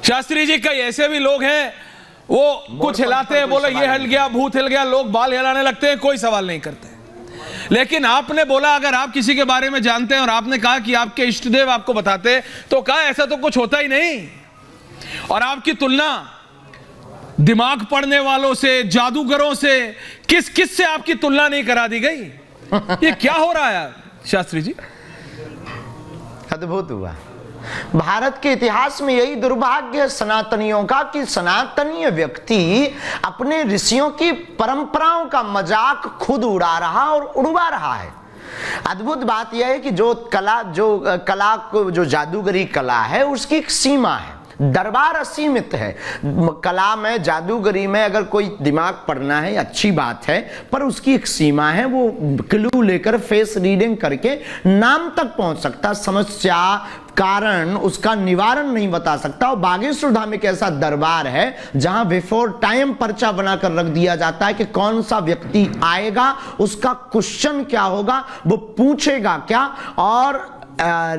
शास्त्री जी, कई ऐसे भी लोग हैं वो कुछ हिलाते हैं, बोले ये हिल गया, भूत हिल गया, लोग बाल हिलाने लगते हैं, कोई सवाल नहीं करते। लेकिन आपने बोला अगर आप किसी के बारे में जानते हैं और आपने कहा कि आपके इष्टदेव आपको बताते, तो कहा ऐसा तो कुछ होता ही नहीं। और आपकी तुलना दिमाग पढ़ने वालों से, जादूगरों से, किस से आपकी तुलना नहीं करा दी गई? ये क्या हो रहा है शास्त्री जी? अद्भुत हुआ। भारत के इतिहास में यही दुर्भाग्य है सनातनियों का कि सनातनीय व्यक्ति अपने ऋषियों की परंपराओं का मजाक खुद उड़ा रहा और उड़वा रहा है। अद्भुत बात यह है कि जो जादूगरी कला है उसकी एक सीमा है, दरबार असीमित है। कला में, जादूगरी में अगर कोई दिमाग पढ़ना है अच्छी बात है, पर उसकी एक सीमा है। वो क्लू लेकर फेस रीडिंग करके नाम तक पहुंच सकता, समस्या कारण उसका निवारण नहीं बता सकता। और बागेश्वर धाम एक ऐसा दरबार है जहां बिफोर टाइम पर्चा बनाकर रख दिया जाता है कि कौन सा व्यक्ति आएगा, उसका क्वेश्चन क्या होगा, वो पूछेगा क्या, और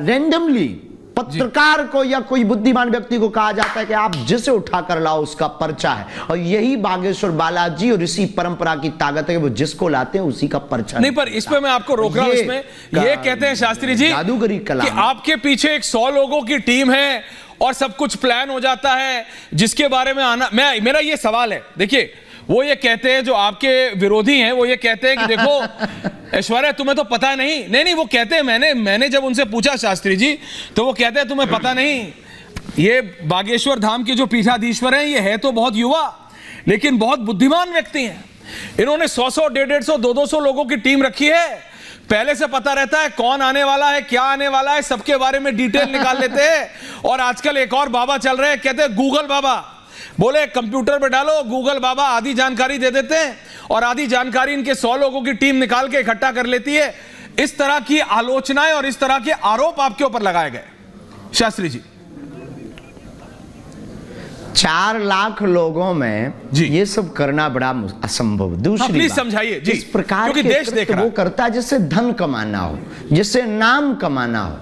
रेंडमली पत्रकार को या कोई बुद्धिमान व्यक्ति को कहा जाता है कि आप जिसे उठा कर लाओ उसका पर्चा है। और यही बागेश्वर बालाजी और ऋषि परंपरा की ताकत है कि वो जिसको लाते हैं उसी का पर्चा नहीं। पर इसमें मैं आपको रोक रहा हूं, इसमें ये कहते हैं शास्त्री जी जादूगरी कला कि आपके पीछे एक 100 लोगों की टीम है और सब कुछ प्लान हो जाता है, जिसके बारे में आना, मेरा ये सवाल है। देखिए, वो ये कहते हैं, जो आपके विरोधी हैं, वो ये कहते हैं कि देखो ऐश्वर्या तुम्हें तो पता नहीं, वो कहते हैं, मैंने जब उनसे पूछा शास्त्री जी, तो वो कहते हैं तुम्हें पता नहीं, ये बागेश्वर धाम के जो पीठाधीश्वर हैं ये है तो बहुत युवा लेकिन बहुत बुद्धिमान व्यक्ति हैं। इन्होंने 100-100, 150-150, 200 लोगों की टीम रखी है। पहले से पता रहता है कौन आने वाला है, क्या आने वाला है, सबके बारे में डिटेल निकाल लेते हैं। और आजकल एक और बाबा चल रहे हैं, कहते हैं गूगल बाबा, बोले कंप्यूटर पे डालो गूगल बाबा आधी जानकारी दे देते हैं और आधी जानकारी इनके 100 लोगों की टीम निकाल के इकट्ठा कर लेती है। इस तरह की आलोचनाएं और इस तरह के आरोप आपके ऊपर लगाए गए शास्त्री जी। 4 लाख लोगों में ये सब करना बड़ा असंभव। दूसरी प्लीज समझाइए जी, इस प्रकार क्योंकि देश देख रहा वो करता है जिससे धन कमाना हो, जिससे नाम कमाना हो।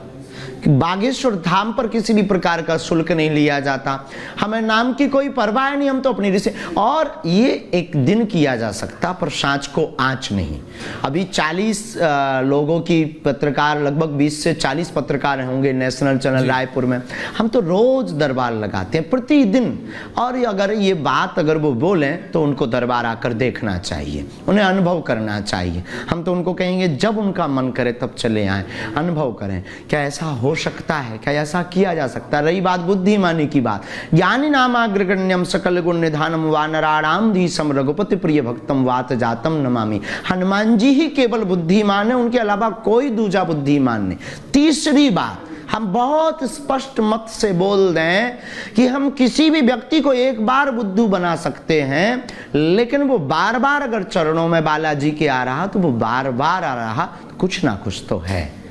बागेश्वर धाम पर किसी भी प्रकार का शुल्क नहीं लिया जाता, हमें नाम की कोई परवाह नहीं, हम तो अपनी ऋषि। और ये एक दिन किया जा सकता पर सांच को आंच नहीं। अभी 40 लोगों की पत्रकार, लगभग 20 से 40 पत्रकार होंगे नेशनल चैनल रायपुर में। हम तो रोज दरबार लगाते हैं प्रतिदिन। और अगर ये बात अगर वो बोलें तो उनको दरबार आकर देखना चाहिए, उन्हें अनुभव करना चाहिए। हम तो उनको कहेंगे जब उनका मन करे तब चले आए, अनुभव करें। क्या ऐसा हो सकता है, क्या ऐसा किया जा सकता है? रही बात बुद्धिमानी की बात, ज्ञानी नाम अग्रगण्यम सकल गुण निधानम वानराणाम धीसम रघुपति प्रिय भक्तम वात जातम नमामि। हनुमान जी ही केवल बुद्धिमान है, उनके अलावा कोई दूजा बुद्धिमान नहीं। तीसरी बात, हम बहुत स्पष्ट मत से बोल दें कि हम किसी भी व्यक्ति को एक बार बुद्धू बना सकते हैं, लेकिन वो बार बार अगर चरणों में बालाजी के आ रहा तो वो बार बार आ रहा, कुछ ना कुछ तो है।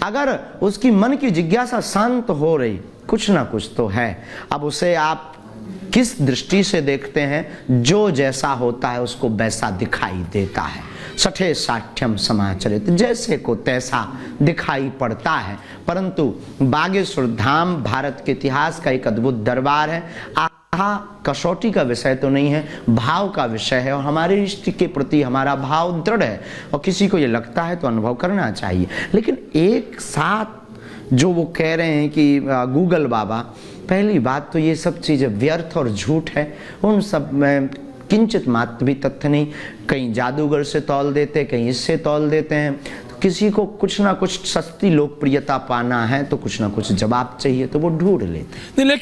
अगर उसकी मन की जिज्ञासा शांत हो रही, कुछ ना कुछ तो है। अब उसे आप किस दृष्टि से देखते हैं, जो जैसा होता है उसको वैसा दिखाई देता है। सठे साठ्यम समाचरित, जैसे को तैसा दिखाई पड़ता है। परंतु बागेश्वर धाम भारत के इतिहास का एक अद्भुत दरबार है। कसौटी का विषय तो नहीं है, भाव का विषय है। और हमारे इष्ट के प्रति हमारा भाव दृढ़ है और किसी को ये लगता है तो अनुभव करना चाहिए। लेकिन एक साथ जो वो कह रहे हैं कि गूगल बाबा, पहली बात तो ये सब चीज़ें व्यर्थ और झूठ है। उन सब में किंचित मात्र भी तथ्य नहीं। कहीं जादूगर से तौल देते, कहीं इससे तौल देते हैं। तो किसी को कुछ ना कुछ सस्ती लोकप्रियता पाना है तो कुछ ना कुछ जवाब चाहिए, तो वो ढूंढ लेते।